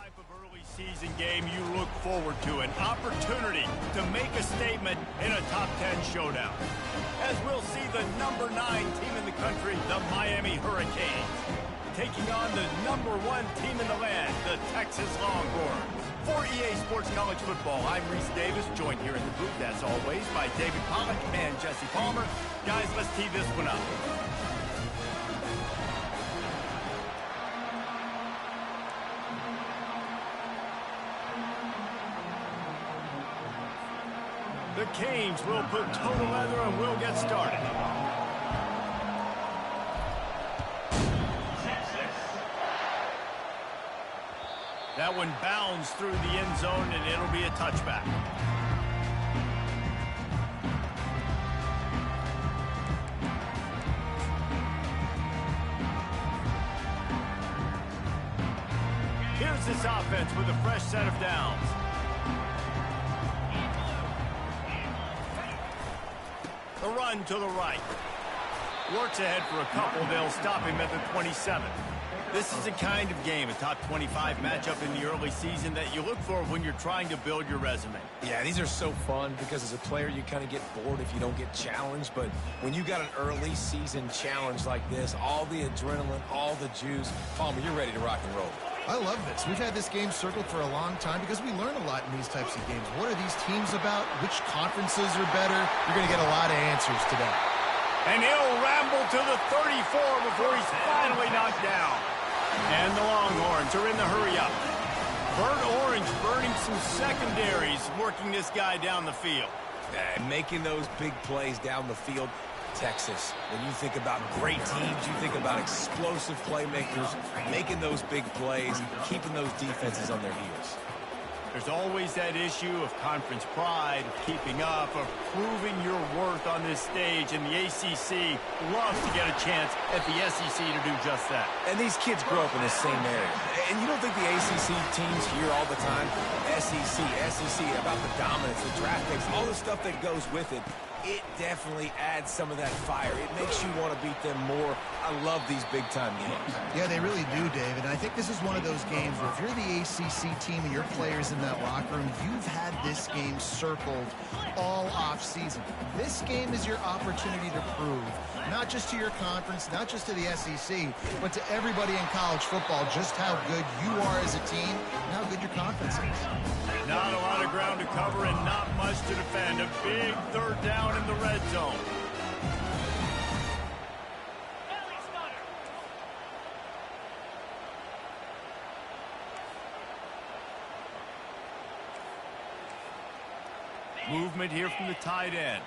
type of early season game you look forward to, an opportunity to make a statement in a top 10 showdown. As we'll see the number 9 team in the country, the Miami Hurricanes, taking on the number 1 team in the land, the Texas Longhorns. For EA Sports College Football, I'm Reese Davis, joined here in the booth, as always, by David Pollack and Jesse Palmer. Guys, let's tee this one up. The Canes will put total leather and we'll get started. That one bounds through the end zone and it'll be a touchback. Here's this offense with a fresh set of downs. The run to the right. Works ahead for a couple. They'll stop him at the 27. This is the kind of game, a top 25 matchup in the early season, that you look for when you're trying to build your resume. Yeah, these are so fun because as a player, you kind of get bored if you don't get challenged. But when you got an early season challenge like this, all the adrenaline, all the juice, Palmer, you're ready to rock and roll. I love this. We've had this game circled for a long time because we learn a lot in these types of games. What are these teams about? Which conferences are better? You're going to get a lot of answers today. And he'll ramble to the 34 before he's finally knocked down. And the Longhorns are in the hurry-up. Burnt Orange burning some secondaries, working this guy down the field. And making those big plays down the field. Texas, when you think about great teams, you think about explosive playmakers, making those big plays, keeping those defenses on their heels. There's always that issue of conference pride, of keeping up, of proving your worth on this stage, and the ACC loves to get a chance at the SEC to do just that. And these kids grow up in the same area. And you don't think the ACC teams hear all the time, SEC, about the dominance, the draft picks, all the stuff that goes with it. It definitely adds some of that fire. It makes you want to beat them more. I love these big-time games. Yeah, they really do, David. And I think this is one of those games where if you're the ACC team and your players in that locker room, you've had this game circled all off-season. This game is your opportunity to prove, not just to your conference, not just to the SEC, but to everybody in college football, just how good you are as a team and how good your conference is. Not a lot of ground to cover and not much to defend. A big third down in the red zone. Movement here from the tight end.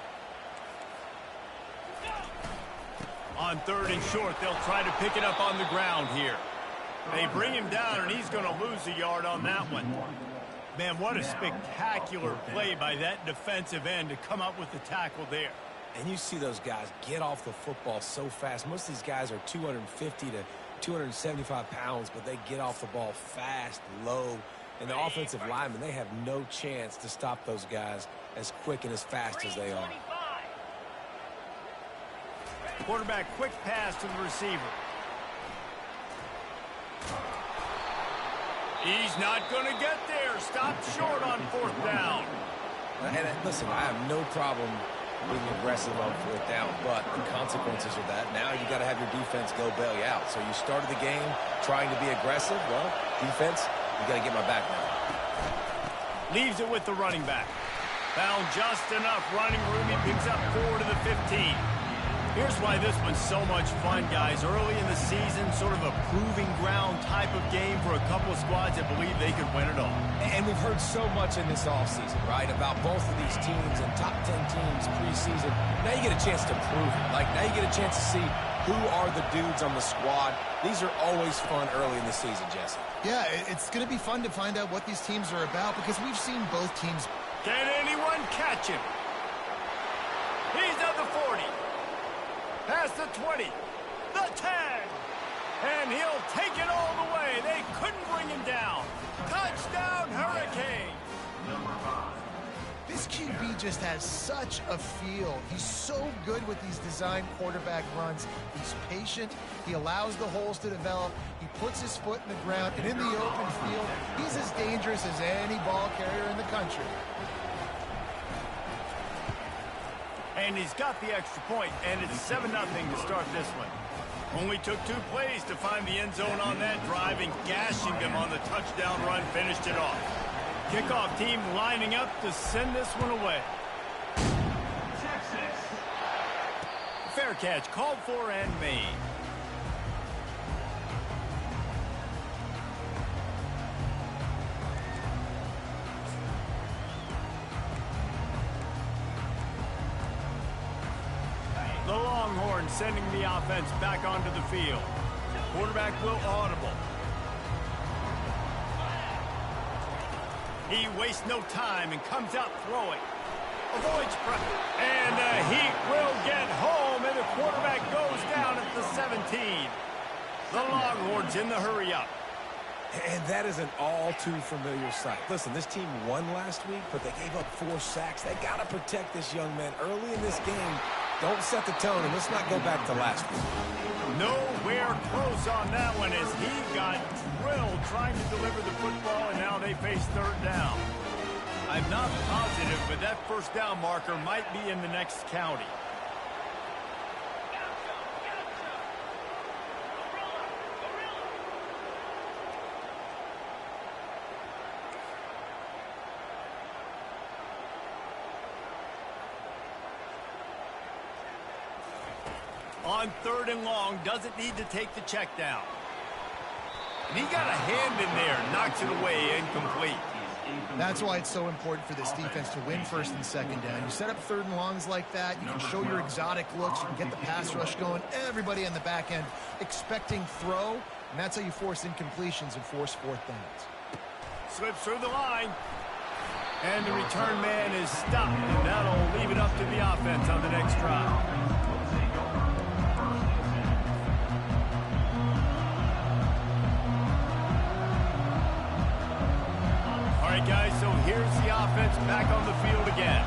On third and short, they'll try to pick it up on the ground here. They bring him down, and he's going to lose a yard on that one. Man, what a spectacular play by that defensive end to come up with the tackle there. And you see those guys get off the football so fast. Most of these guys are 250 to 275 pounds, but they get off the ball fast, low. And the offensive linemen, they have no chance to stop those guys as quick and as fast as they are. Quarterback, quick pass to the receiver. He's not going to get there. Stopped short on fourth down. And listen, I have no problem being aggressive on fourth down, but the consequences of that, now you got to have your defense go bail you out. So you started the game trying to be aggressive. Well, defense, you got to get my back now. Leaves it with the running back. Found just enough running room. He picks up 4 to the 15. Here's why this one's so much fun, guys. Early in the season, sort of a proving ground type of game for a couple of squads that believe they could win it all. And we've heard so much in this offseason, right, about both of these teams and top 10 teams preseason. Now you get a chance to prove it. Like, now you get a chance to see who are the dudes on the squad. These are always fun early in the season, Jesse. Yeah, it's going to be fun to find out what these teams are about because we've seen both teams. Can anyone catch him? He's at the 40. Past the 20, the 10, and he'll take it all the way. They couldn't bring him down. Touchdown, Hurricane. This QB just has such a feel. He's so good with these design quarterback runs. He's patient. He allows the holes to develop. He puts his foot in the ground, and in the open field, he's as dangerous as any ball carrier in the country. And he's got the extra point, and it's 7-0 to start this one. Only took 2 plays to find the end zone on that drive, and gashing them on the touchdown run finished it off. Kickoff team lining up to send this one away. Fair catch called for and made. The Longhorns sending the offense back onto the field. Quarterback will audible. He wastes no time and comes out throwing. Avoids pressure. And the Heat will get home, and the quarterback goes down at the 17. The Longhorns in the hurry up. And that is an all-too-familiar sight. Listen, this team won last week, but they gave up 4 sacks. They got to protect this young man early in this game. Don't set the tone, and let's not go back to last week. Nowhere close on that one as he got drilled trying to deliver the football, and now they face 3rd down. I'm not positive, but that 1st down marker might be in the next county. On 3rd and long, doesn't need to take the check down. And he got a hand in there, knocks it away, incomplete. That's why it's so important for this defense to win 1st and 2nd down. You set up 3rd and longs like that, you can show your exotic looks, you can get the pass rush going, everybody on the back end expecting throw, and that's how you force incompletions and force 4th downs. Slips through the line. And the return man is stopped, and that'll leave it up to the offense on the next drive. All right, guys, so here's the offense back on the field again.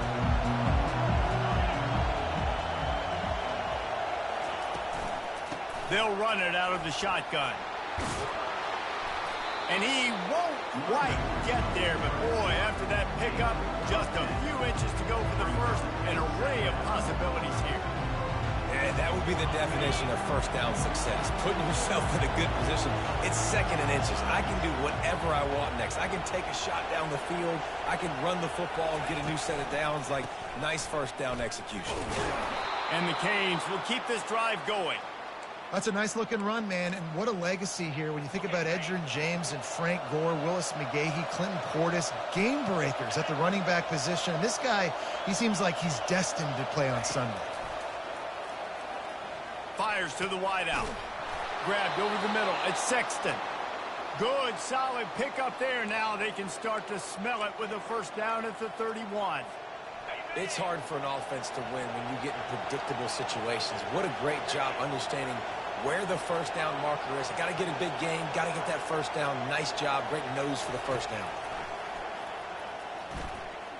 They'll run it out of the shotgun. And he won't quite get there, but boy, after that pickup, just a few inches to go for the first, an array of possibilities here. And that would be the definition of 1st down success. Putting yourself in a good position. It's 2nd and inches. I can do whatever I want next. I can take a shot down the field. I can run the football and get a new set of downs. Like, nice 1st down execution. And the Canes will keep this drive going. That's a nice-looking run, man, and what a legacy here when you think about Edgerrin James and Frank Gore, Willis McGahee, Clinton Portis, game breakers at the running back position. And this guy, he seems like he's destined to play on Sunday. Fires to the wideout. Grabbed over the middle. It's Sexton. Good, solid pickup there. Now they can start to smell it with a 1st down at the 31. It's hard for an offense to win when you get in predictable situations. What a great job understanding where the 1st down marker is. Got to get a big gain. Got to get that 1st down. Nice job. Great nose for the 1st down.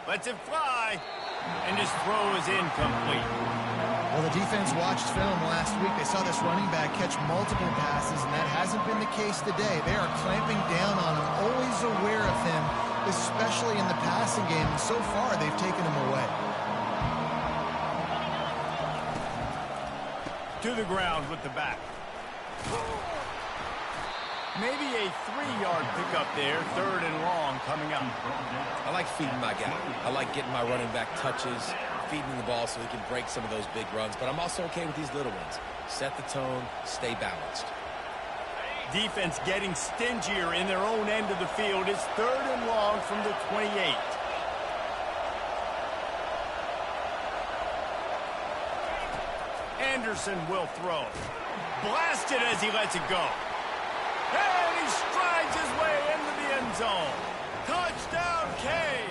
Lets it fly. And his throw is incomplete. Well, the defense watched film last week. They saw this running back catch multiple passes, and that hasn't been the case today. They are clamping down on him, always aware of him, especially in the passing game. And so far, they've taken him away. To the ground with the back. Maybe a 3-yard pickup there, 3rd and long coming up. I like feeding my guy. I like getting my running back touches, feeding the ball so he can break some of those big runs. But I'm also okay with these little ones. Set the tone, stay balanced. Defense getting stingier in their own end of the field. It's 3rd and long from the 28. Anderson will throw. Blasted as he lets it go. And he strides his way into the end zone. Touchdown, Canes.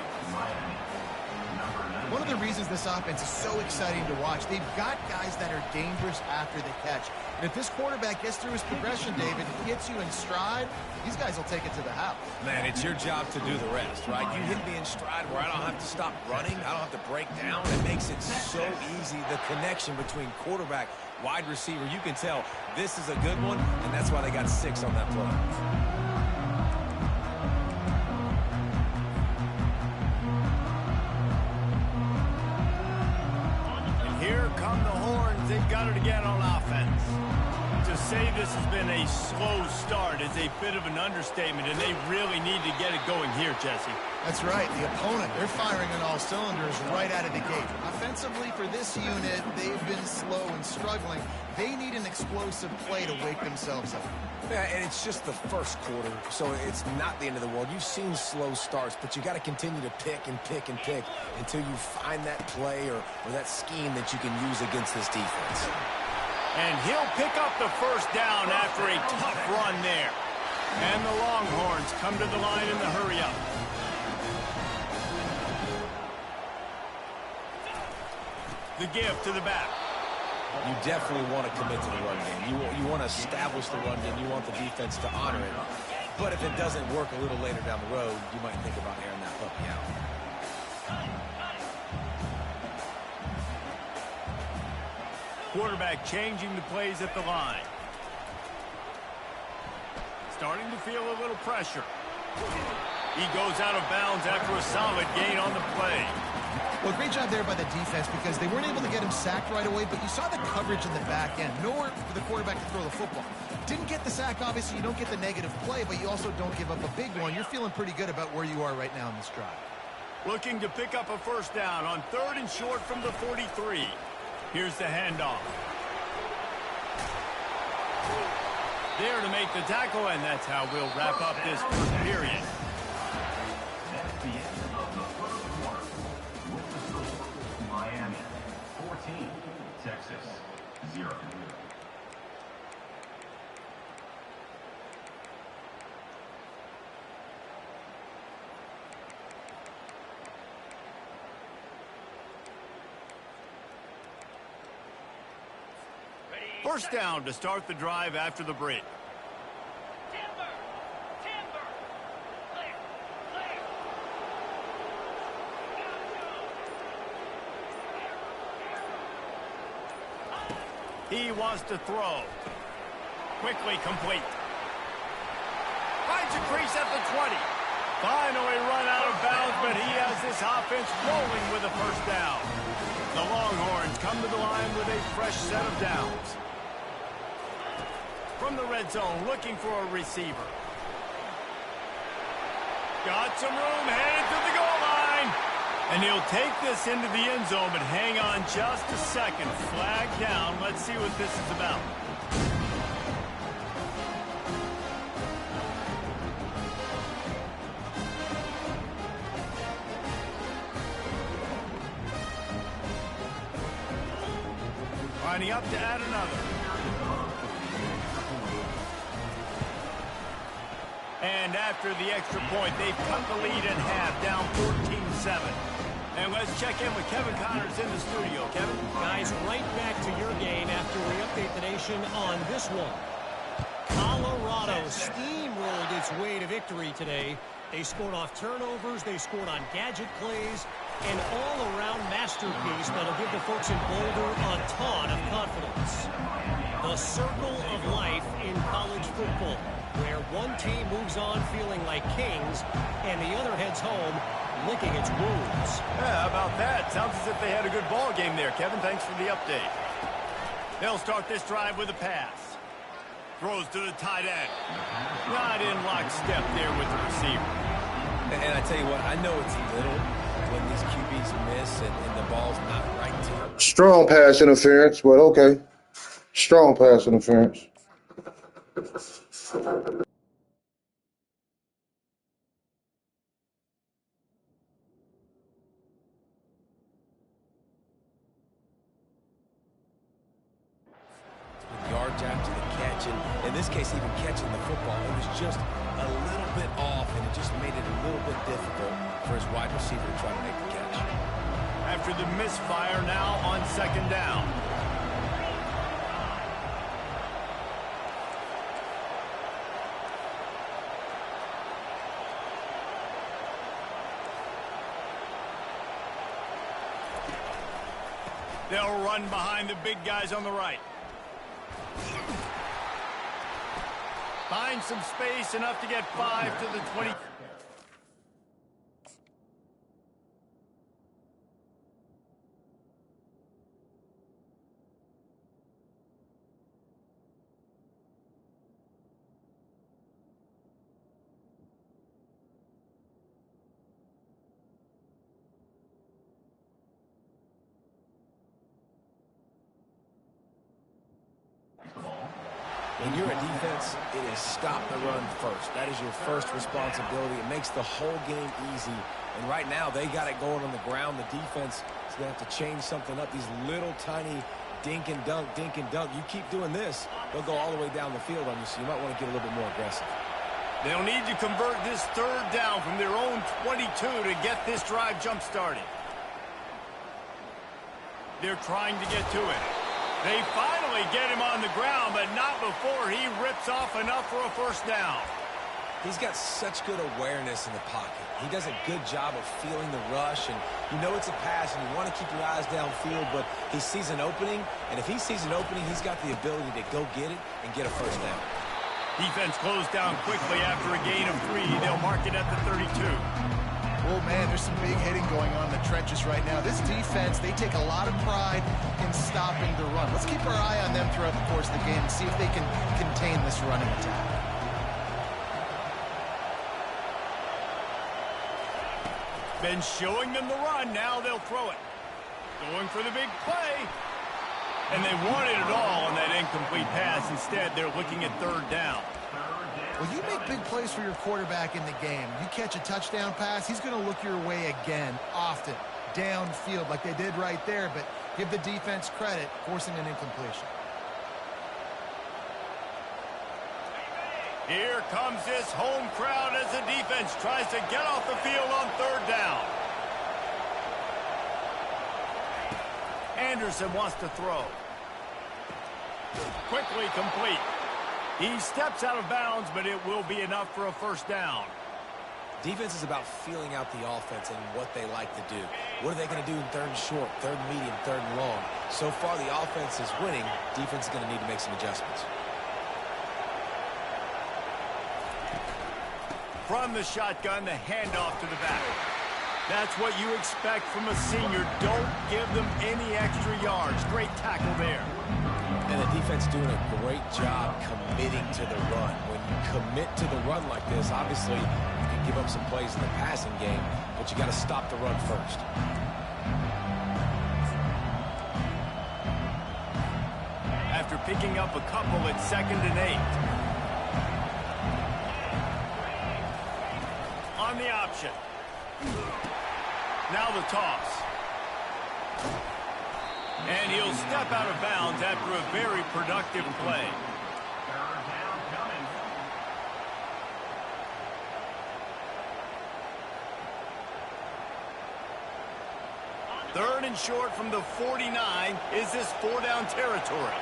One of the reasons this offense is so exciting to watch, they've got guys that are dangerous after the catch. And if this quarterback gets through his progression, David, he hits you in stride, these guys will take it to the house. Man, it's your job to do the rest, right? You hit me in stride where I don't have to stop running. I don't have to break down. It makes it so easy. The connection between quarterback wide receiver, you can tell this is a good one, and that's why they got 6 on that play. Here come the horns. They've got it again on offense. To say this has been a slow start is a bit of an understatement, and they really need to get it going here, Jesse. That's right. The opponent, they're firing on all cylinders right out of the gate. Offensively, for this unit, they've been slow and struggling. They need an explosive play to wake themselves up. Yeah, and it's just the first quarter, so it's not the end of the world. You've seen slow starts, but you got to continue to pick and pick and pick until you find that play or that scheme that you can use against this defense. And he'll pick up the first down after a tough run there. And the Longhorns come to the line in the hurry-up. The give to the back. You definitely want to commit to the run game. You want to establish the run game. You want the defense to honor it. But if it doesn't work a little later down the road, you might think about airing that puppy out. Quarterback changing the plays at the line. Starting to feel a little pressure. He goes out of bounds after a solid gain on the play. Well, great job there by the defense because they weren't able to get him sacked right away, but you saw the coverage in the back end. Nowhere for the quarterback to throw the football. Didn't get the sack, obviously. You don't get the negative play, but you also don't give up a big one. You're feeling pretty good about where you are right now in this drive. Looking to pick up a first down on 3rd and short from the 43. Here's the handoff. There to make the tackle, and that's how we'll wrap up this first period. Miami 14, Texas 0. First down to start the drive after the break. He wants to throw. Quickly complete. Finds a crease at the 20. Finally run out of bounds, but he has this offense rolling with a first down. The Longhorns come to the line with a fresh set of downs. From the red zone, looking for a receiver. Got some room, headed to the goal line. And he'll take this into the end zone, but hang on just a second. Flag down. Let's see what this is about. Lining up to add another. And after the extra point, they've cut the lead in half, down 14-7. And let's check in with Kevin Connors in the studio. Kevin? Guys, right back to your game after we update the nation on this one. Colorado steamrolled its way to victory today. They scored off turnovers, they scored on gadget plays, an all-around masterpiece that'll give the folks in Boulder a ton of confidence. The circle of life in college football, where one team moves on feeling like kings and the other heads home licking its wounds. Yeah, how about that? Sounds as if they had a good ball game there, Kevin. Thanks for the update. They'll start this drive with a pass. Throws to the tight end. Not in lockstep there with the receiver. And I tell you what, I know it's little when these QBs miss and the ball's not right to them. Strong pass interference, but okay. Strong pass interference. Yards after the catch, and in this case, even catching the football, it was just a little bit off, and it just made it a little bit difficult for his wide receiver to try to make the catch. After the misfire, now on 2nd down. They'll run behind the big guys on the right. Find some space, enough to get 5 to the 20. When you're a defense, it is stop the run first. That is your first responsibility. It makes the whole game easy. And right now, they got it going on the ground. The defense is going to have to change something up. These little tiny dink and dunk, dink and dunk. You keep doing this, they'll go all the way down the field on you, so you might want to get a little bit more aggressive. They'll need to convert this third down from their own 22 to get this drive jump-started. They're trying to get to it. They finally get him on the ground, but not before he rips off enough for a first down. He's got such good awareness in the pocket. He does a good job of feeling the rush, and you know it's a pass, and you want to keep your eyes downfield, but he sees an opening, and if he sees an opening, he's got the ability to go get it and get a first down. Defense closed down quickly after a gain of 3. They'll mark it at the 32. Oh, man, there's some big hitting going on in the trenches right now. This defense, they take a lot of pride in stopping the run. Let's keep our eye on them throughout the course of the game and see if they can contain this running attack. Been showing them the run. Now they'll throw it. Going for the big play. And they wanted it all on that incomplete pass. Instead, they're looking at third down. Well, you make big plays for your quarterback in the game. You catch a touchdown pass, he's going to look your way again, often, downfield like they did right there, but give the defense credit, forcing an incompletion. Here comes this home crowd as the defense tries to get off the field on third down. Anderson wants to throw. Quickly complete. He steps out of bounds, but it will be enough for a first down. Defense is about feeling out the offense and what they like to do. What are they going to do in third and short, third and medium, third and long? So far, the offense is winning. Defense is going to need to make some adjustments. From the shotgun, the handoff to the back. That's what you expect from a senior. Don't give them any extra yards. Great tackle there. And the defense doing a great job committing to the run. When you commit to the run like this, obviously you can give up some plays in the passing game, but you got to stop the run first. After picking up a couple at 2nd and 8. On the option. Now the toss. And he'll step out of bounds after a very productive play. Third down coming. Third and short from the 49. Is this 4-down territory?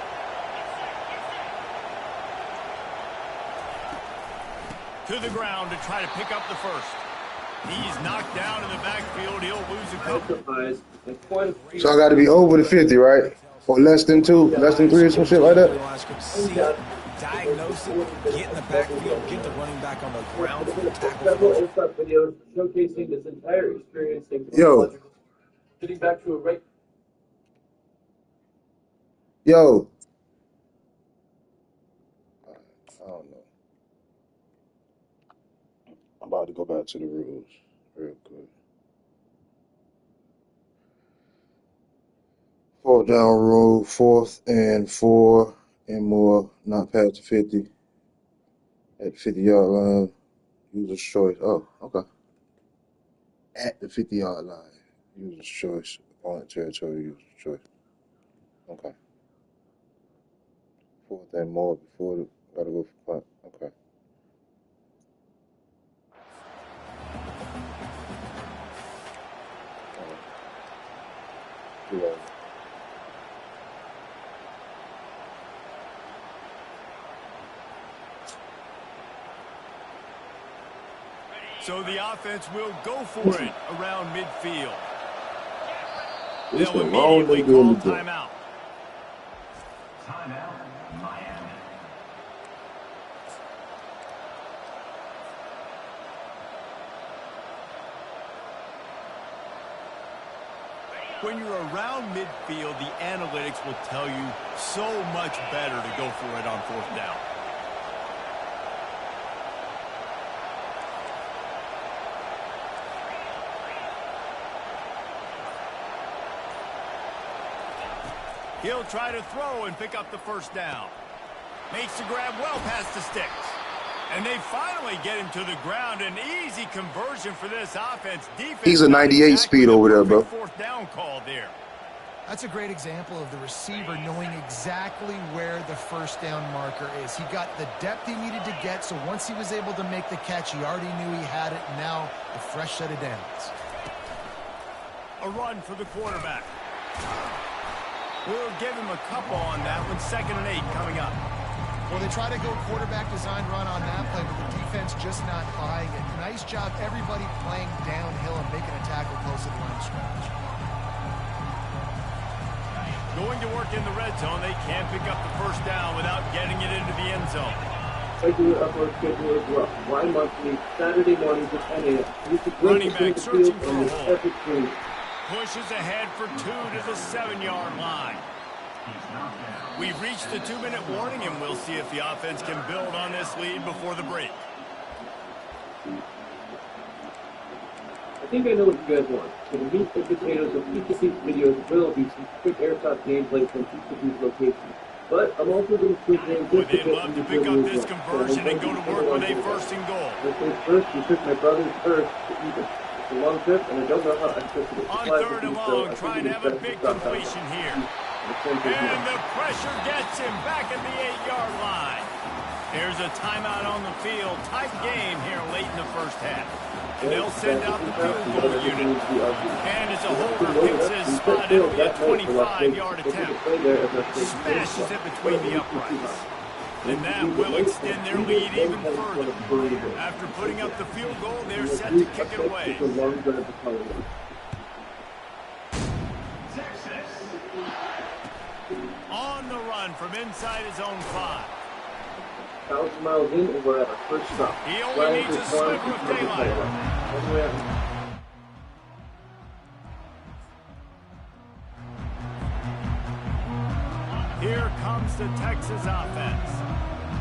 To the ground to try to pick up the first. He's knocked down in the backfield. He'll lose a couple. So I got to be over the 50, right? Or less than 2, less than 3 or some shit like that? See it, diagnose it, get in the backfield, get the running back on the ground for the tackle. Videos showcasing this entire experience. Yo. Getting back to a right. Yo. I don't know. I'm about to go back to the rules real quick. 4th down rule, 4th and 4 and more, not past the 50. At the 50-yard line, user's choice. Oh, okay. At the 50-yard line, user's choice. Opponent territory, user's choice. Okay. 4th and more before the, gotta go for punt. Okay. Yeah. So the offense will go for it around midfield. They'll immediately call timeout. Timeout, Miami. When you're around midfield, the analytics will tell you so much better to go for it on 4th down. He'll try to throw and pick up the 1st down. Makes the grab well past the sticks. And they finally get him to the ground. An easy conversion for this offense. Defense. He's a 98 speed over there, bro. 4th down call there. That's a great example of the receiver knowing exactly where the 1st down marker is. He got the depth he needed to get, so once he was able to make the catch, he already knew he had it. Now a fresh set of downs. A run for the quarterback. We'll give him a couple on that one. 2nd and 8 coming up. Well, they try to go quarterback design run on that play, but the defense just not buying it. Nice job, everybody playing downhill and making a tackle close to the line of scrimmage. Going to work in the red zone. They can't pick up the 1st down without getting it into the end zone. Regular upload schedule as well. Why monthly, Saturday mornings at 10 a.m. Running back searching for a hole. Epic game. Pushes ahead for 2 to the 7-yard line. We've reached the 2-minute warning, and we'll see if the offense can build on this lead before the break. I think I know what you guys want. So the meat and potatoes of each of these videos will be some quick airsoft gameplay from each of these locations. But I'm also going to squeeze in Boy, they'd love to pick up this conversion and go to work with a 1st and goal. First, you took my brother's first to even. It's a long trip, and I don't know how accessible it is. On 3rd and long, trying to have a big completion here. And the pressure gets him back at the 8-yard line. There's a timeout on the field. Tight game here late in the 1st half. And they'll send out the field goal unit. And it's a holder gets his spot. It'll be a 25-yard attempt. Smashes it between the uprights. And that will extend their lead even further. After putting up the field goal, they're set to kick it away. On the run from inside his own 5. 1,000 miles in, and we're at our first stop. He only needs a sliver of daylight. Here comes the Texas offense.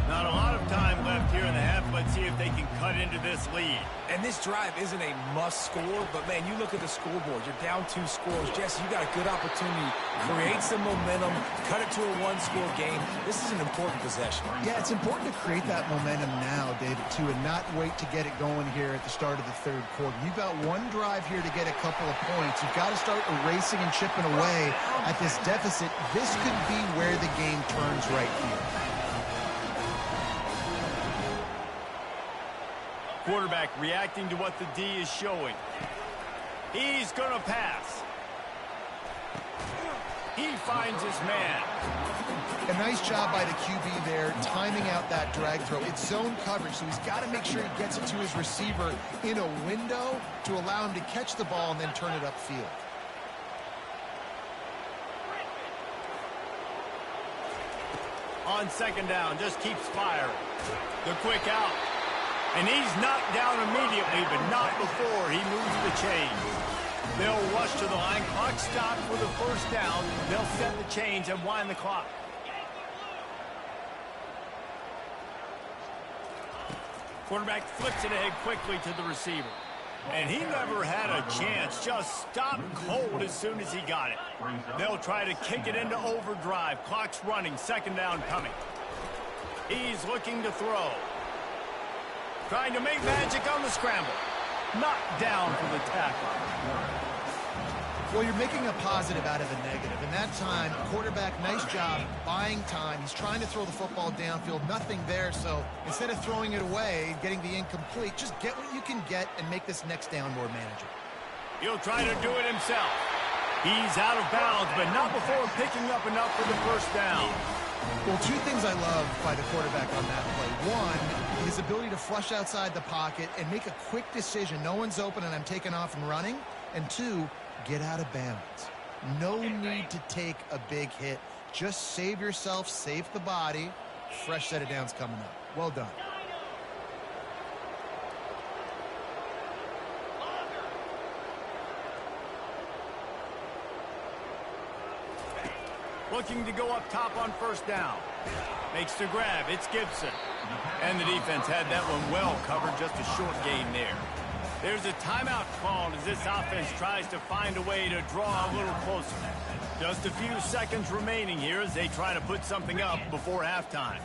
Not a lot of time left here in the half. Let's see if they can cut into this lead. And this drive isn't a must score, but, man, you look at the scoreboard. You're down 2 scores. Jesse, you got a good opportunity. Create some momentum. Cut it to a 1-score game. This is an important possession. Yeah, it's important to create that momentum now, David, too, and not wait to get it going here at the start of the 3rd quarter. You've got one drive here to get a couple of points. You've got to start erasing and chipping away at this deficit. This could be where the game turns right here. Quarterback reacting to what the D is showing. He's going to pass. He finds his man. A nice job by the QB there, timing out that drag throw. It's zone coverage, so he's got to make sure he gets it to his receiver in a window to allow him to catch the ball and then turn it upfield. On 2nd down, just keeps firing. The quick out. And he's knocked down immediately, but not before he moves the chains. They'll rush to the line. Clock stopped for the 1st down. They'll set the chains and wind the clock. Quarterback flips it ahead quickly to the receiver. And he never had a chance. Just stopped cold as soon as he got it. They'll try to kick it into overdrive. Clock's running. 2nd down coming. He's looking to throw. Trying to make magic on the scramble. Knocked down for the tackle. Well, you're making a positive out of a negative. In that time, quarterback, nice job buying time. He's trying to throw the football downfield. Nothing there, so instead of throwing it away, getting the incomplete, just get what you can get and make this next down more manageable. He'll try to do it himself. He's out of bounds, but not before picking up enough for the 1st down. Well, 2 things I love by the quarterback on that play. One, his ability to flush outside the pocket and make a quick decision. No one's open and I'm taking off and running. And 2, get out of bounds. No need to take a big hit. Just save yourself, save the body. Fresh set of downs coming up. Well done. looking to go up top on first down. Makes the grab. It's Gibson. And the defense had that one well covered. Just a short gain there. There's a timeout called as this offense tries to find a way to draw a little closer. Just a few seconds remaining here as they try to put something up before halftime.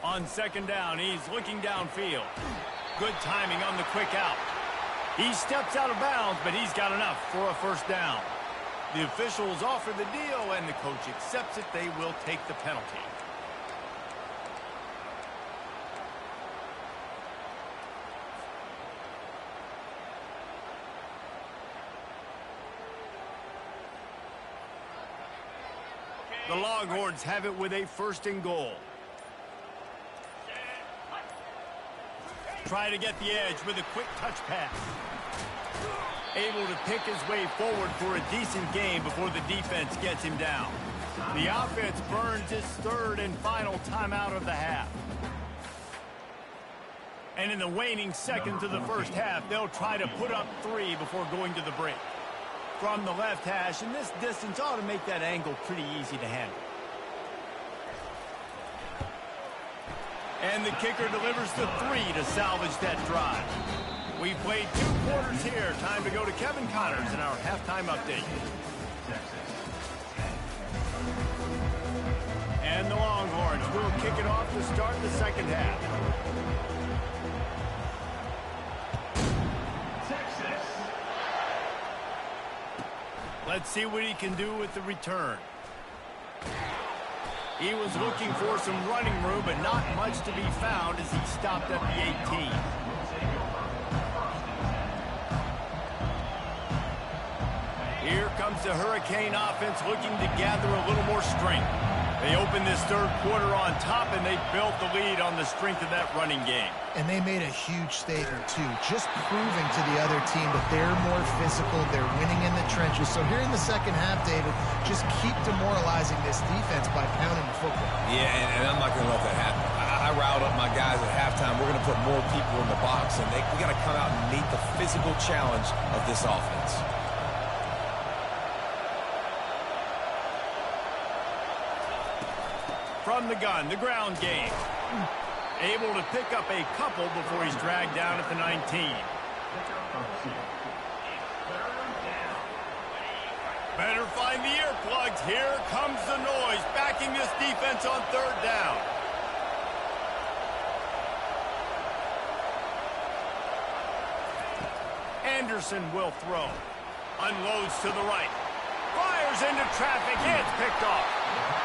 On second down, he's looking downfield. Good timing on the quick out. He steps out of bounds, but he's got enough for a first down. The officials offer the deal, and the coach accepts it. They will take the penalty. The Longhorns have it with a first and goal. Try to get the edge with a quick touch pass. Able to pick his way forward for a decent game before the defense gets him down. The offense burns his third and final timeout of the half. And in the waning seconds of the first half, they'll try to put up 3 before going to the break. From the left hash, and this distance ought to make that angle pretty easy to handle. And the kicker delivers the 3 to salvage that drive. We've played 2 quarters here. Time to go to Kevin Connors in our halftime update. And the Longhorns will kick it off to start the second half. Let's see what he can do with the return. He was looking for some running room, but not much to be found as he stopped at the 18. Here comes the Hurricane offense looking to gather a little more strength. They opened this third quarter on top, and they built the lead on the strength of that running game. And they made a huge statement, too, just proving to the other team that they're more physical, they're winning in the trenches. So here in the second half, David, just keep demoralizing this defense by pounding the football. Yeah, and I'm not going to let that happen. I riled up my guys at halftime. We're going to put more people in the box, and we got to come out and meet the physical challenge of this offense. From the gun, the ground game. Able to pick up a couple before he's dragged down at the 19. Better find the earplugs. Here comes the noise, backing this defense on third down. Anderson will throw. Unloads to the right. Fires into traffic. It's picked off.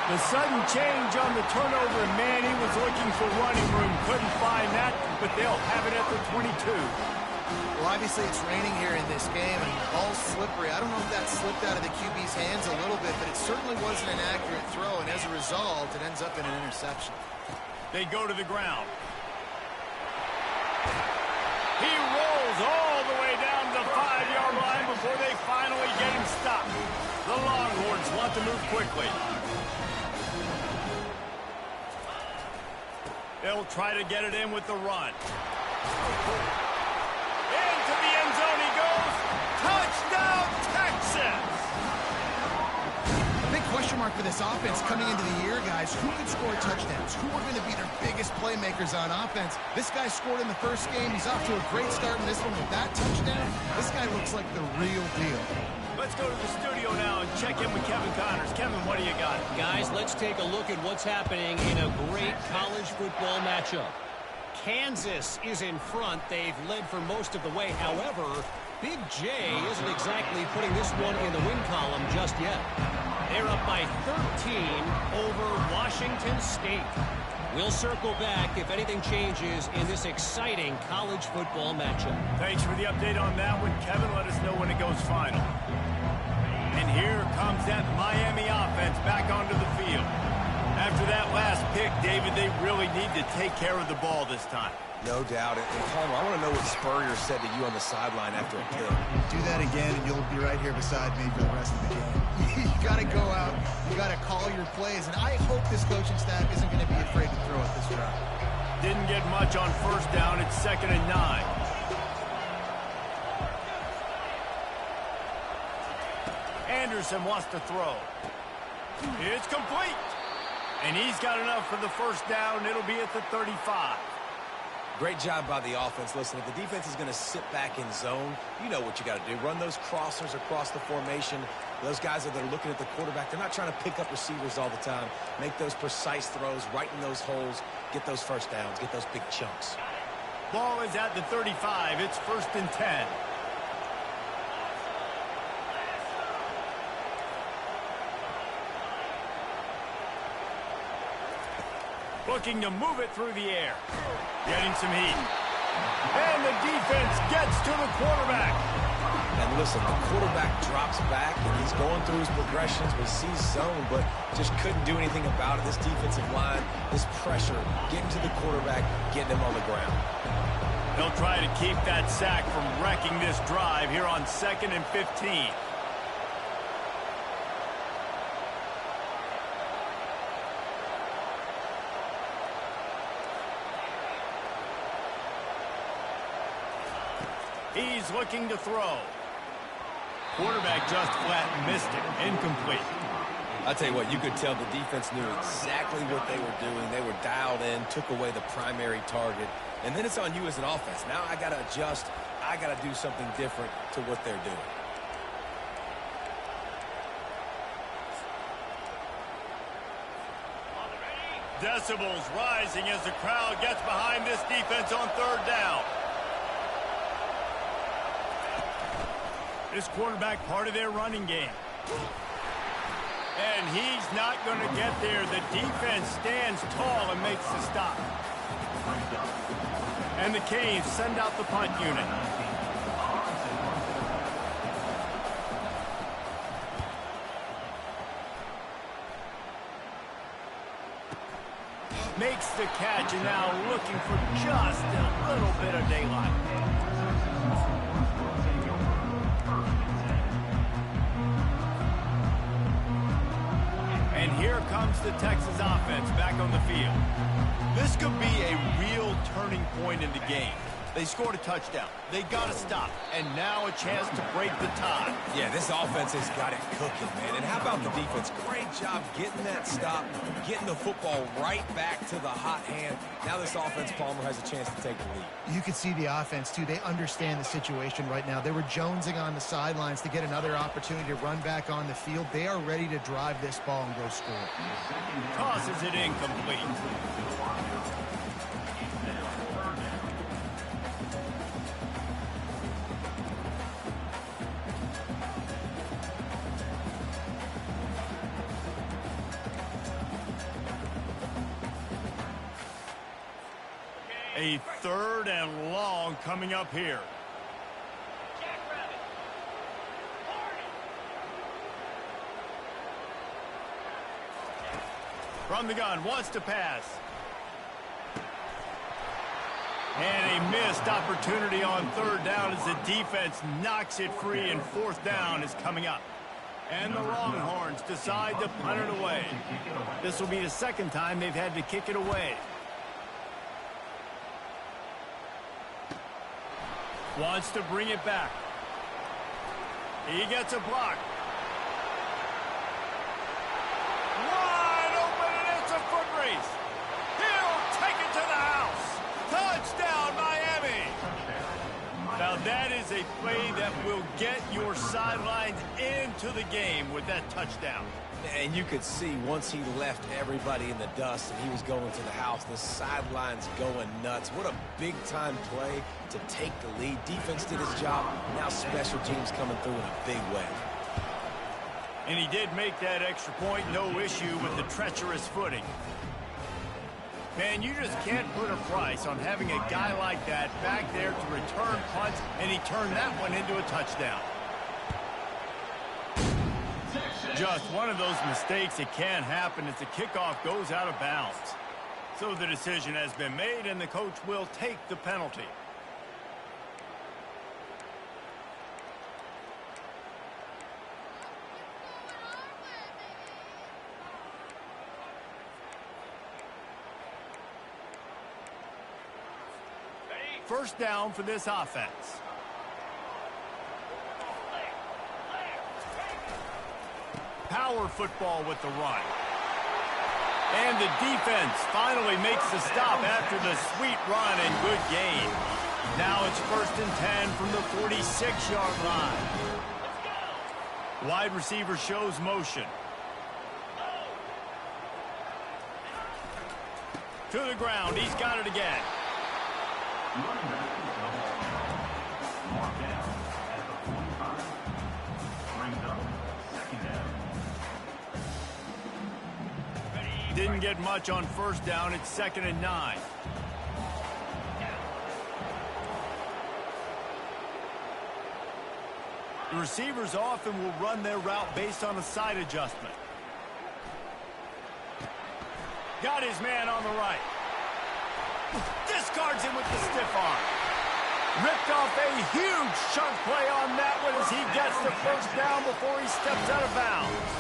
The sudden change on the turnover, and man, he was looking for running room. Couldn't find that, but they'll have it at the 22. Well, obviously it's raining here in this game, and the ball's slippery. I don't know if that slipped out of the QB's hands a little bit, but it certainly wasn't an accurate throw, and as a result, it ends up in an interception. They go to the ground. He rolls all the way down the 5-yard line before they finally get him stopped. The Longhorns want to move quickly. They'll try to get it in with the run. Into the end zone he goes. Touchdown, Texas! A big question mark for this offense coming into the year, guys. Who could score touchdowns? Who are going to be their biggest playmakers on offense? This guy scored in the first game. He's off to a great start in this one with that touchdown. This guy looks like the real deal. Let's go to the studio now and check in with Kevin Connors. Kevin, what do you got? Guys, let's take a look at what's happening in a great college football matchup. Kansas is in front. They've led for most of the way. However, Big J isn't exactly putting this one in the win column just yet. They're up by 13 over Washington State. We'll circle back if anything changes in this exciting college football matchup. Thanks for the update on that one, Kevin. Let us know when it goes final. And here comes that Miami offense back onto the field. After that last pick, David, they really need to take care of the ball this time. No doubt. And Homer, I want to know what Spurrier said to you on the sideline after a pick. Do that again, and you'll be right here beside me for the rest of the game. You got to go out. You got to call your plays, and I hope this coaching staff isn't going to be afraid to throw at this drive. Didn't get much on first down. It's 2nd and 9. Anderson wants to throw. It's complete. And he's got enough for the first down. It'll be at the 35. Great job by the offense. Listen, if the defense is going to sit back in zone, you know what you got to do. Run those crossers across the formation. Those guys that are looking at the quarterback, they're not trying to pick up receivers all the time. Make those precise throws, right in those holes, get those first downs, get those big chunks. Ball is at the 35. It's 1st and 10. Looking to move it through the air. Getting some heat. And the defense gets to the quarterback. And listen, the quarterback drops back, and he's going through his progressions. We see zone, but just couldn't do anything about it. This defensive line, this pressure, getting to the quarterback, getting him on the ground. They'll try to keep that sack from wrecking this drive here on 2nd and 15. He's looking to throw. Quarterback just flat missed it. Incomplete. I'll tell you what, you could tell the defense knew exactly what they were doing. They were dialed in, took away the primary target. And then it's on you as an offense. Now I got to adjust. I got to do something different to what they're doing. Decibels rising as the crowd gets behind this defense on 3rd down. This quarterback part of their running game. And he's not going to get there. The defense stands tall and makes the stop. And the Canes send out the punt unit. Makes the catch and now looking for just a little bit of daylight. And here comes the Texas offense back on the field. This could be a real turning point in the game. They scored a touchdown. They got to stop. And now a chance to break the tie. Yeah, this offense has got it cooking, man. And how about the defense? Great job getting that stop, getting the football right back to the hot hand. Now this offense, Palmer, has a chance to take the lead. You can see the offense, too. They understand the situation right now. They were jonesing on the sidelines to get another opportunity to run back on the field. They are ready to drive this ball and go score. Tosses it incomplete. A 3rd and long coming up here. From the gun, wants to pass. And a missed opportunity on 3rd down as the defense knocks it free, and 4th down is coming up. And the Longhorns decide to punt it away. This will be the 2nd time they've had to kick it away. Wants to bring it back. He gets a block. Wide open, and it's a foot race. He'll take it to the house. Touchdown, Miami. Now that is a play that will get your sidelines into the game with that touchdown. And you could see once he left everybody in the dust and he was going to the house, the sidelines going nuts. What a big-time play to take the lead. Defense did his job. Now special teams coming through in a big way. And he did make that extra point, no issue with the treacherous footing. Man, you just can't put a price on having a guy like that back there to return punts, and he turned that one into a touchdown. Just one of those mistakes that can happen as the kickoff goes out of bounds. So the decision has been made, and the coach will take the penalty. First down for this offense. power football with the run. And the defense finally makes the stop after the sweet run and good gain. Now it's 1st and 10 from the 46-yard line. Wide receiver shows motion. To the ground. He's got it again. Didn't get much on 1st down. It's 2nd and 9. The receivers often will run their route based on a side adjustment. Got his man on the right. Discards him with the stiff arm. Ripped off a huge chunk play on that one as he gets the 1st down before he steps out of bounds.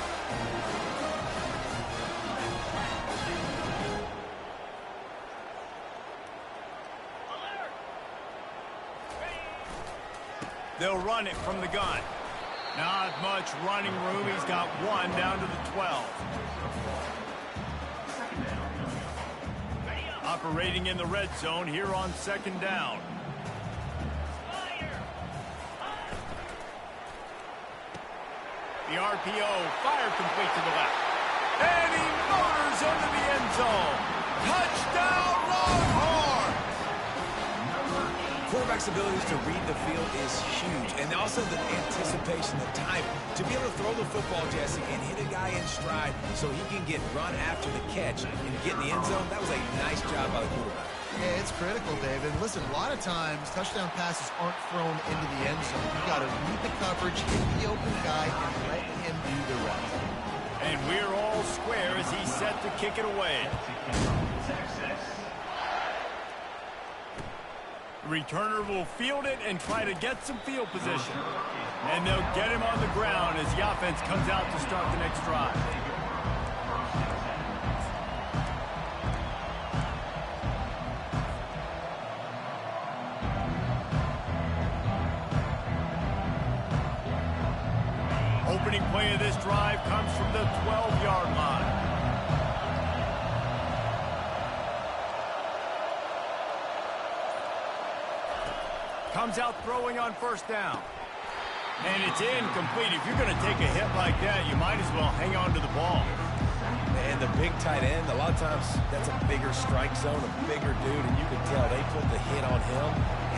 They'll run it from the gun. Not much running room. He's got 1 down to the 12. Operating in the red zone here on 2nd down. The RPO, fire complete to the left. And he motors into the end zone. Touchdown, Longhorn! Quarterback's abilities to read the field is huge, and also the anticipation, the time to be able to throw the football, Jesse, and hit a guy in stride so he can get run after the catch and get in the end zone. That was a nice job by the quarterback. Yeah, it's critical, David. Listen, a lot of times touchdown passes aren't thrown into the end zone. You got to read the coverage, hit the open guy, and let him do the rest. And we're all square as he's set to kick it away. The returner will field it and try to get some field position. And they'll get him on the ground as the offense comes out to start the next drive. Opening play of this drive comes from the 12-yard line. Comes out throwing on 1st down. And it's incomplete. If you're going to take a hit like that, you might as well hang on to the ball. And the big tight end, a lot of times that's a bigger strike zone, a bigger dude, and you can tell they put the hit on him,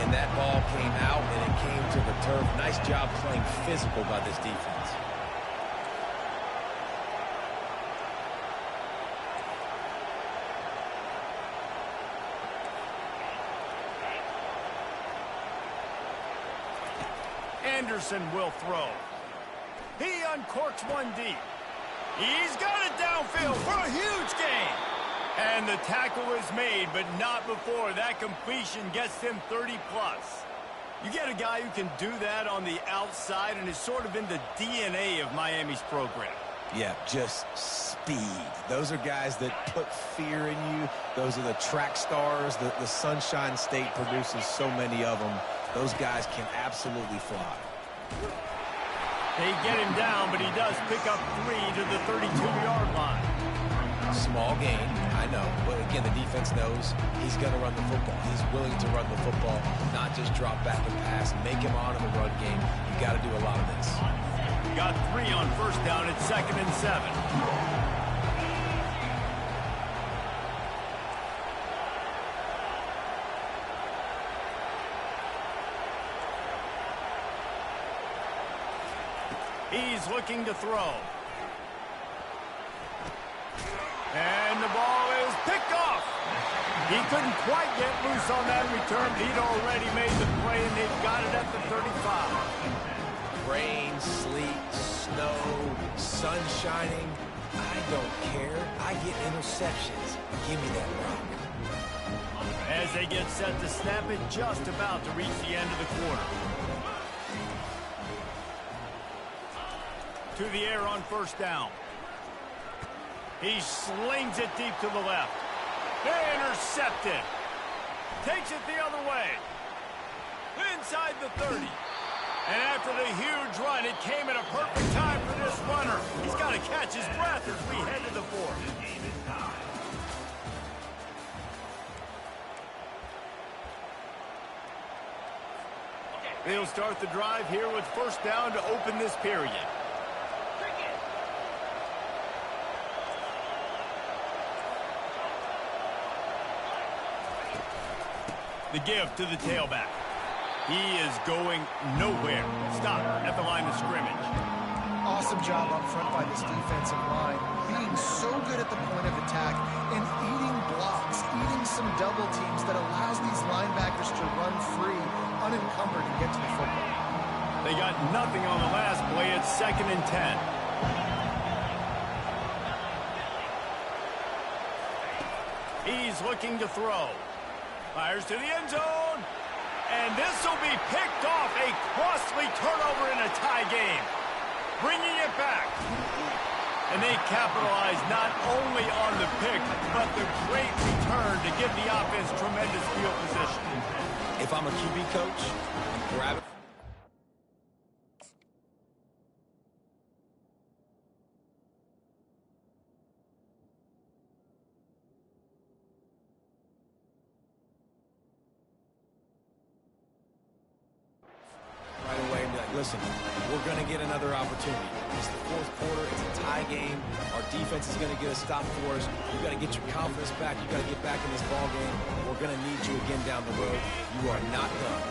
and that ball came out, and it came to the turf. Nice job playing physical by this defense. Anderson will throw. He uncorks one deep. He's got it downfield for a huge gain. And the tackle is made, but not before that completion gets him 30-plus. You get a guy who can do that on the outside and is sort of in the DNA of Miami's program. Yeah, just speed. Those are guys that put fear in you. Those are the track stars. The Sunshine State produces so many of them. Those guys can absolutely fly. They get him down, but he does pick up 3 to the 32-yard line. Small gain, I know. But again, the defense knows he's going to run the football. He's willing to run the football, not just drop back and pass, make him honor the run game. You got to do a lot of this. Got 3 on 1st down at 2nd and 7. He's looking to throw. And the ball is picked off. He couldn't quite get loose on that return. He'd already made the play, and they've got it at the 35. Rain, sleet, snow, sun shining. I don't care. I get interceptions. Give me that rock. As they get set to snap it, just about to reach the end of the quarter. To the air on 1st down. He slings it deep to the left. Intercepted. Takes it the other way. Inside the 30. And after the huge run, it came at a perfect time for this runner. He's got to catch his breath as we head to the fourth. They'll start the drive here with first down to open this period. The give to the tailback. He is going nowhere. Stop at the line of scrimmage. Awesome job up front by this defensive line. Being so good at the point of attack and eating blocks, eating some double teams that allows these linebackers to run free, unencumbered, and get to the football. They got nothing on the last play. It's 2nd and 10. He's looking to throw. Fires to the end zone. And this will be picked off. A costly turnover in a tie game. Bringing it back. And they capitalize not only on the pick, but the great return to give the offense tremendous field position. If I'm a QB coach, grab it. Listen, we're going to get another opportunity. It's the fourth quarter. It's a tie game. Our defense is going to get a stop for us. You've got to get your confidence back. You've got to get back in this ball game. We're going to need you again down the road. You are not done.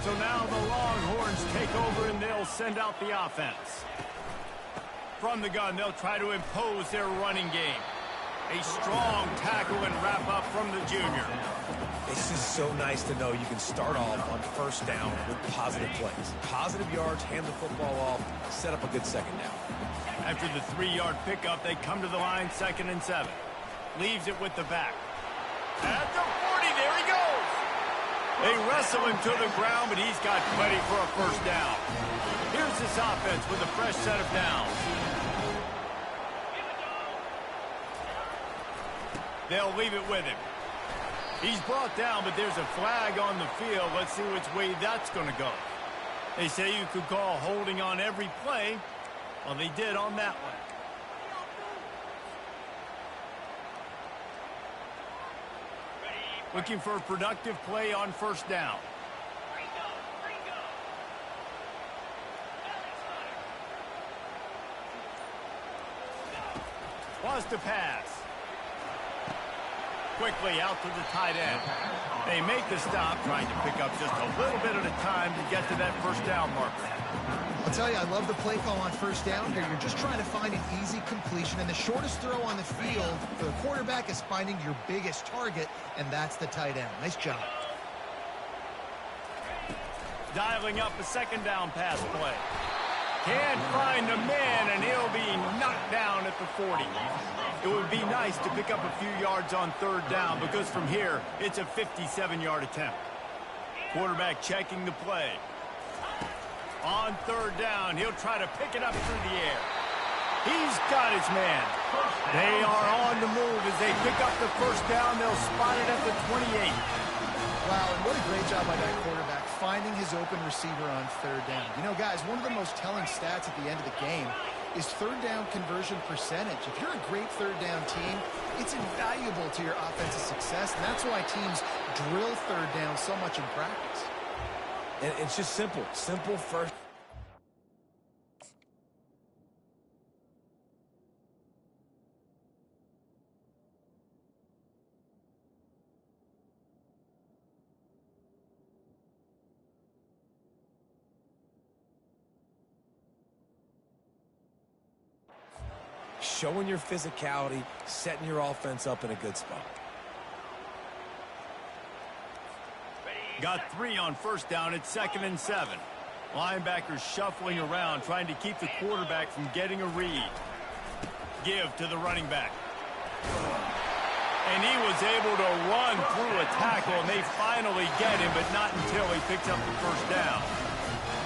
So now the Longhorns take over, and they'll send out the offense. From the gun, they'll try to impose their running game. A strong tackle and wrap up from the junior. It's just so nice to know you can start off on first down with positive plays. Positive yards, hand the football off, set up a good second down. After the 3-yard pickup, they come to the line, 2nd and 7. Leaves it with the back. At the 40, there he goes. They wrestle him to the ground, but he's got plenty for a first down. Here's this offense with a fresh set of downs. They'll leave it with him. He's brought down, but there's a flag on the field. Let's see which way that's going to go. They say you could call holding on every play. Well, they did on that one. Looking for a productive play on first down. Was to pass. Quickly out to the tight end. They make the stop, trying to pick up just a little bit at a time to get to that first down marker. I'll tell you, I love the play call on first down here. You're just trying to find an easy completion, and the shortest throw on the field for the quarterback is finding your biggest target, and that's the tight end. Nice job. Dialing up a second down pass play. Can't find a man, and he'll be knocked down at the 40. It would be nice to pick up a few yards on third down, because from here, it's a 57-yard attempt. Quarterback checking the play. On third down, he'll try to pick it up through the air. He's got his man. They are on the move as they pick up the first down. They'll spot it at the 28. Wow, and what a great job by that quarterback, finding his open receiver on third down. You know, guys, one of the most telling stats at the end of the game is third down conversion percentage. If you're a great third down team, it's invaluable to your offensive success, and that's why teams drill third down so much in practice. And it's just simple. Simple first. Showing your physicality, setting your offense up in a good spot. Got 3 on first down at 2nd and 7. Linebackers shuffling around, trying to keep the quarterback from getting a read. Give to the running back. And he was able to run through a tackle, and they finally get him, but not until he picks up the first down.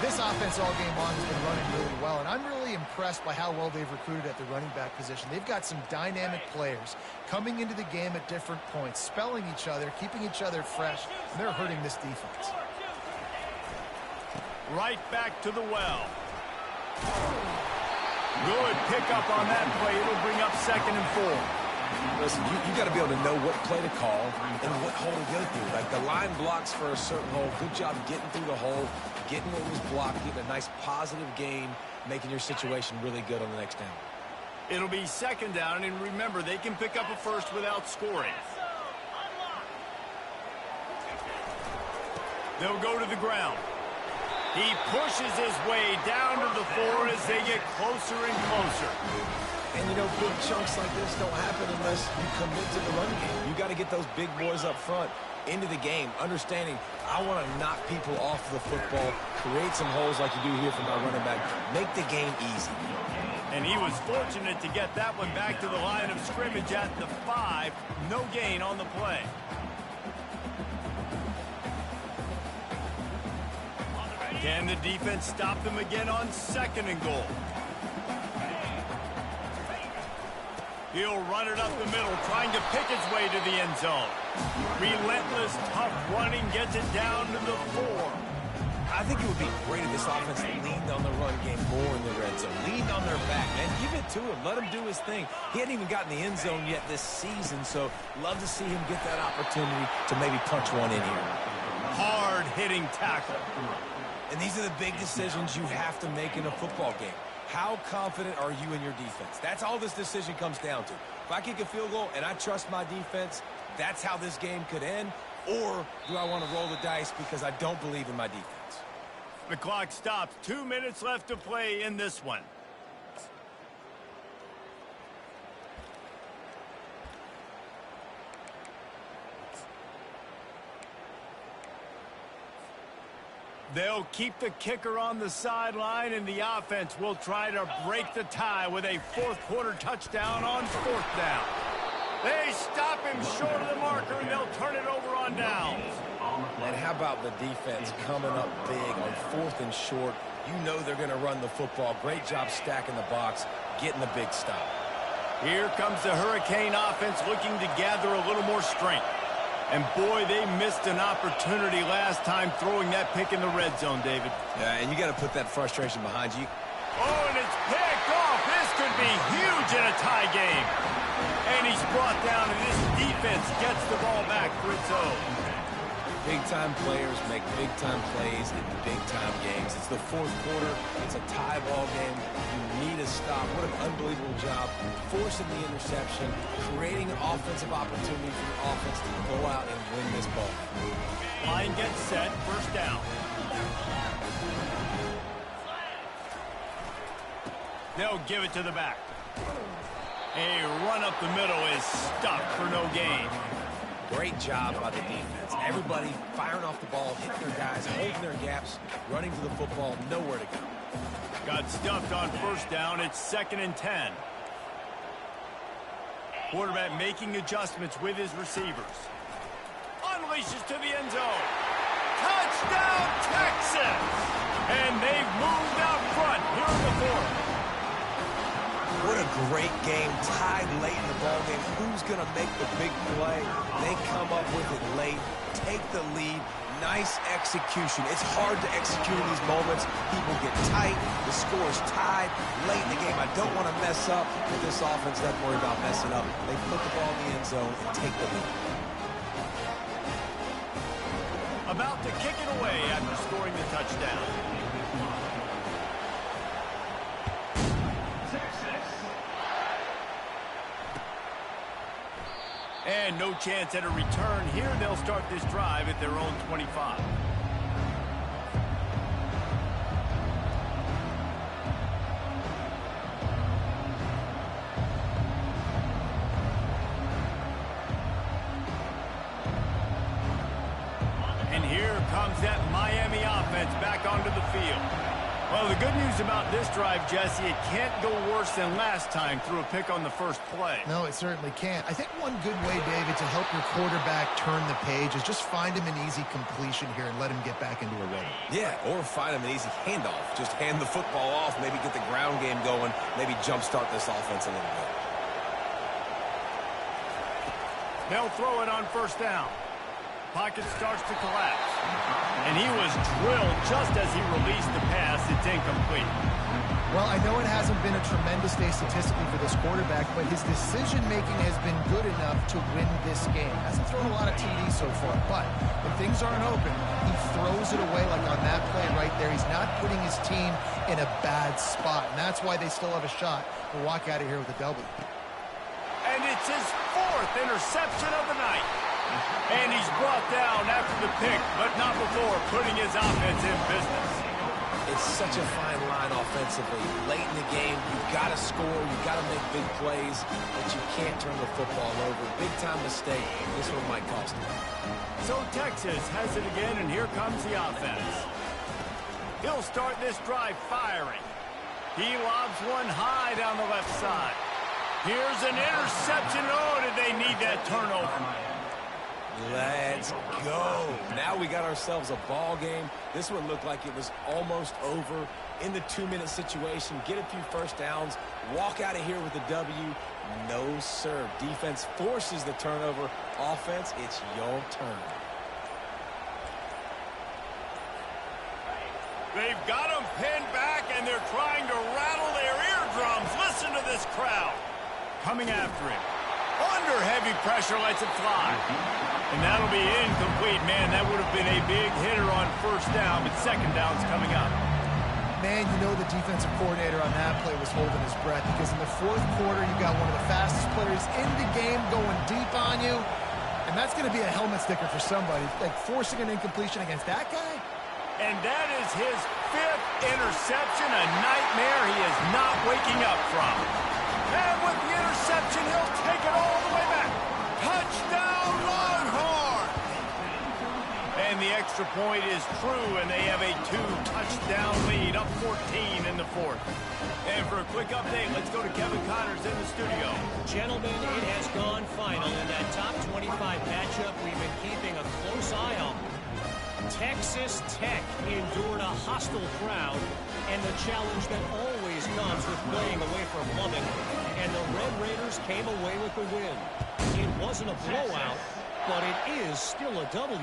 This offense all game long has been running really well, and I'm really impressed by how well they've recruited at the running back position. They've got some dynamic players coming into the game at different points, spelling each other, keeping each other fresh, and they're hurting this defense. Right back to the well. Good pickup on that play. It'll bring up 2nd and 4. Listen, you got to be able to know what play to call and what hole to go through. Like the line blocks for a certain hole. Good job getting through the hole, getting what was blocked, getting a nice positive gain, making your situation really good on the next down. It'll be 2nd down, and remember, they can pick up a first without scoring. They'll go to the ground. He pushes his way down to the 4 as they get closer and closer. And, you know, big chunks like this don't happen unless you commit to the run game. You got to get those big boys up front into the game, understanding I want to knock people off the football, create some holes like you do here from my running back, make the game easy. And he was fortunate to get that one back to the line of scrimmage at the 5. No gain on the play. Can the defense stop them again on 2nd and goal? He'll run it up the middle, trying to pick his way to the end zone. Relentless, tough running gets it down to the 4. I think it would be great if this offense leaned on the run game more in the red zone. Leaned on their back, man. Give it to him. Let him do his thing. He hadn't even gotten the end zone yet this season, so love to see him get that opportunity to maybe punch one in here. Hard-hitting tackle. And these are the big decisions you have to make in a football game. How confident are you in your defense? That's all this decision comes down to. If I kick a field goal and I trust my defense, that's how this game could end. Or do I want to roll the dice because I don't believe in my defense? The clock stops. 2 minutes left to play in this one. They'll keep the kicker on the sideline, and the offense will try to break the tie with a 4th quarter touchdown on 4th down. They stop him short of the marker, and they'll turn it over on downs. And how about the defense coming up big on 4th and short? You know they're going to run the football. Great job stacking the box, getting the big stop. Here comes the Hurricane offense looking to gather a little more strength. And, boy, they missed an opportunity last time throwing that pick in the red zone, David. Yeah, and you got to put that frustration behind you. Oh, and it's picked off. This could be huge in a tie game. And he's brought down, and this defense gets the ball back for its own. Big-time players make big-time plays in big-time games. It's the 4th quarter. It's a tie ball game. You need a stop. What an unbelievable job forcing the interception, creating an offensive opportunity for your offense to go out and win this ball. Line gets set. 1st down. They'll give it to the back. A run up the middle is stopped for no gain. Great job by the defense. Everybody firing off the ball, hitting their guys, holding their gaps, running to the football, nowhere to go. Got stuffed on 1st down. It's 2nd and 10. Quarterback making adjustments with his receivers. Unleashes to the end zone. Touchdown, Texas! And they've moved out front here in the 4th. What a great game, tied late in the ballgame. Who's going to make the big play? They come up with it late, take the lead. Nice execution. It's hard to execute in these moments. People get tight. The score's tied late in the game. I don't want to mess up, but this offense doesn't worry about messing up. They put the ball in the end zone and take the lead. About to kick it away after scoring the touchdown. And no chance at a return here. They'll start this drive at their own 25. And here comes that Miami offense back onto the field. Well, the good news about this drive, Jesse, it can't go worse than last time through a pick on the first play. No, it certainly can't. I think one good way, David, to help your quarterback turn the page is just find him an easy completion here and let him get back into a rhythm. Yeah, or find him an easy handoff. Just hand the football off, maybe get the ground game going, maybe jumpstart this offense a little bit. They'll throw it on 1st down. Pocket starts to collapse. And he was drilled just as he released the pass. It's incomplete. Well, I know it hasn't been a tremendous day statistically for this quarterback, but his decision-making has been good enough to win this game. Hasn't thrown a lot of TDs so far, but when things aren't open, he throws it away like on that play right there. He's not putting his team in a bad spot, and that's why they still have a shot to walk out of here with a W. And it's his 4th interception of the night. And he's brought down after the pick, but not before putting his offense in business. It's such a fine line offensively. Late in the game, you've got to score, you've got to make big plays, but you can't turn the football over. Big-time mistake. This one might cost him. So Texas has it again, and here comes the offense. He'll start this drive firing. He lobs one high down the left side. Here's an interception. Oh, did they need that turnover? Let's go. Now we got ourselves a ball game. This one looked like it was almost over in the 2-minute situation. Get a few first downs, walk out of here with a W. No, sir. Defense forces the turnover. Offense, it's your turn. They've got him pinned back, and they're trying to rattle their eardrums. Listen to this crowd. Coming after him. Under heavy pressure, lets it fly. And that'll be incomplete. Man, that would have been a big hitter on first down, but second down's coming up. Man, you know the defensive coordinator on that play was holding his breath because in the 4th quarter, you got one of the fastest players in the game going deep on you. And that's going to be a helmet sticker for somebody. Like forcing an incompletion against that guy? And that is his 5th interception, a nightmare he is not waking up from. And with the interception, he'll take it all the way back. Touchdown, Longhorn! And the extra point is true, and they have a 2-touchdown lead, up 14 in the 4th. And for a quick update, let's go to Kevin Connors in the studio. Gentlemen, it has gone final in that top 25 matchup we've been keeping a close eye on. Texas Tech endured a hostile crowd and the challenge that always comes with playing away from Lubbock, and the Red Raiders came away with the win. It wasn't a blowout, but it is still a W.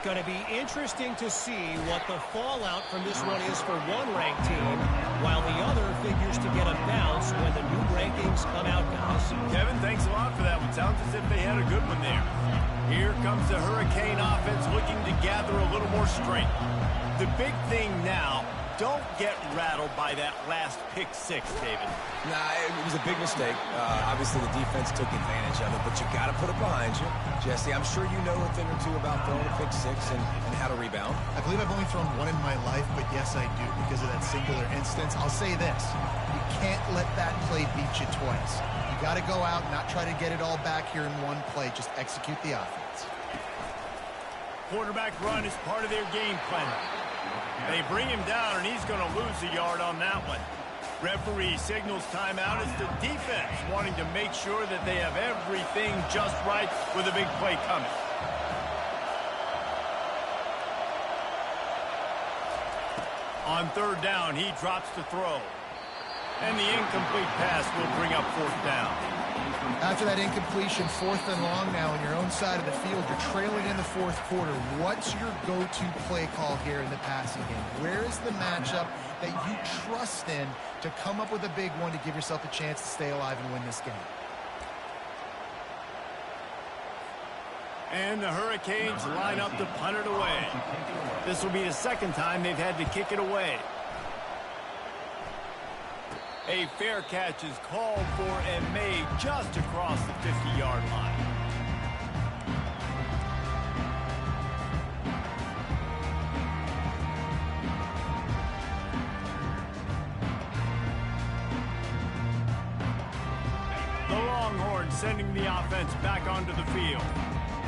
Going to be interesting to see what the fallout from this one is for one ranked team, while the other figures to get a bounce when the new rankings come out, guys. Kevin, thanks a lot for that one. Sounds as if they had a good one there. Here comes the Hurricane offense looking to gather a little more strength. The big thing now, don't get rattled by that last pick 6, David. Nah, it was a big mistake. Obviously, the defense took advantage of it, but you got to put it behind you. Jesse, I'm sure you know a thing or two about throwing a pick 6 and how to rebound. I believe I've only thrown one in my life, but yes, I do because of that singular instance. I'll say this. You can't let that play beat you twice. You got to go out and not try to get it all back here in one play. Just execute the offense. Quarterback run is part of their game plan. They bring him down, and he's going to lose a yard on that one. Referee signals timeout. It's the defense wanting to make sure that they have everything just right with a big play coming. On 3rd down, he drops to throw. And the incomplete pass will bring up 4th down. After that incompletion, 4th and long now on your own side of the field. You're trailing in the 4th quarter. What's your go-to play call here in the passing game? Where is the matchup that you trust in to come up with a big one to give yourself a chance to stay alive and win this game? And the Hurricanes line up to punt it away. This will be the 2nd time they've had to kick it away. A fair catch is called for and made just across the 50-yard line. The Longhorns sending the offense back onto the field.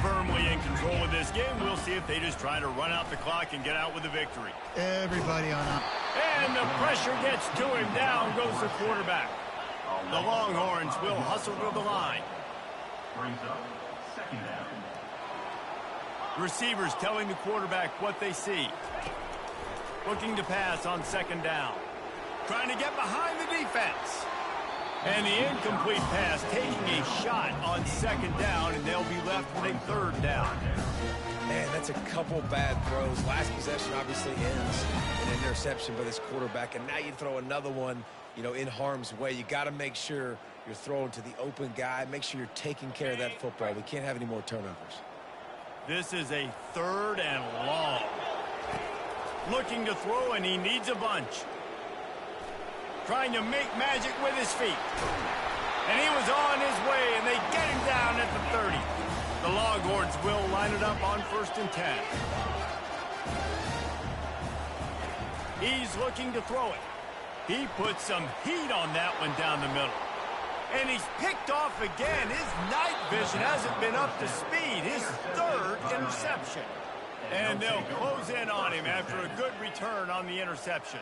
Firmly in control of this game. We'll see if they just try to run out the clock and get out with a victory. Everybody on up. And the pressure gets to him. Down goes the quarterback. The Longhorns will hustle to the line. Brings up 2nd down. Receivers telling the quarterback what they see. Looking to pass on 2nd down. Trying to get behind the defense. And the incomplete pass taking a shot on second down, and they'll be left with a third down. Man, that's a couple bad throws. Last possession obviously ends in an interception by this quarterback, and now you throw another one, you know, in harm's way. You got to make sure you're throwing to the open guy. Make sure you're taking care of that football. We can't have any more turnovers. This is a third and long. Looking to throw, and he needs a bunch. Trying to make magic with his feet. And he was on his way, and they get him down at the 30. The Longhorns will line it up on 1st and 10. He's looking to throw it. He put some heat on that one down the middle. And he's picked off again. His night vision hasn't been up to speed. His third interception. And they'll close in on him after a good return on the interception.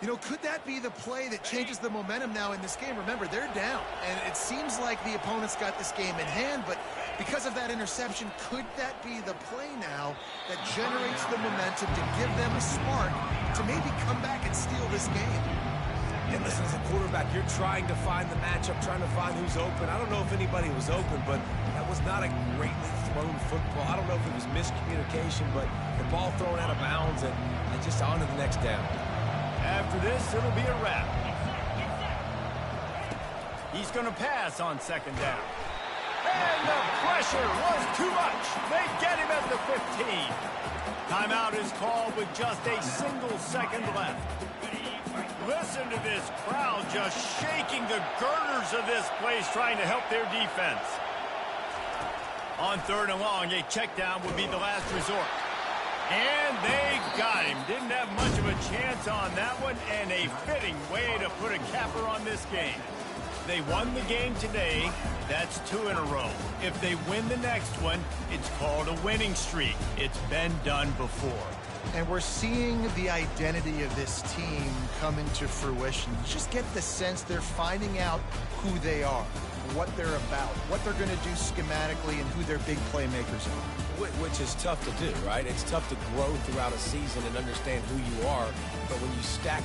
You know, could that be the play that changes the momentum now in this game? Remember, they're down, and it seems like the opponent's got this game in hand, but because of that interception, could that be the play now that generates the momentum to give them a spark to maybe come back and steal this game? And listen, as a quarterback, you're trying to find the matchup, trying to find who's open. I don't know if anybody was open, but that was not a greatly thrown football. I don't know if it was miscommunication, but the ball thrown out of bounds and just on to the next down. After this, it'll be a wrap. He's going to pass on second down. And the pressure was too much. They get him at the 15. Timeout is called with just a single second left. Listen to this crowd just shaking the girders of this place trying to help their defense. On 3rd and long, a check down would be the last resort. And they got him. Didn't have much of a chance on that one, and a fitting way to put a capper on this game. They won the game today. That's 2 in a row. If they win the next one, it's called a winning streak. It's been done before. And we're seeing the identity of this team come into fruition. You just get the sense they're finding out who they are, what they're about, what they're going to do schematically, and who their big playmakers are. Which is tough to do, right? It's tough to grow throughout a season and understand who you are, but when you stack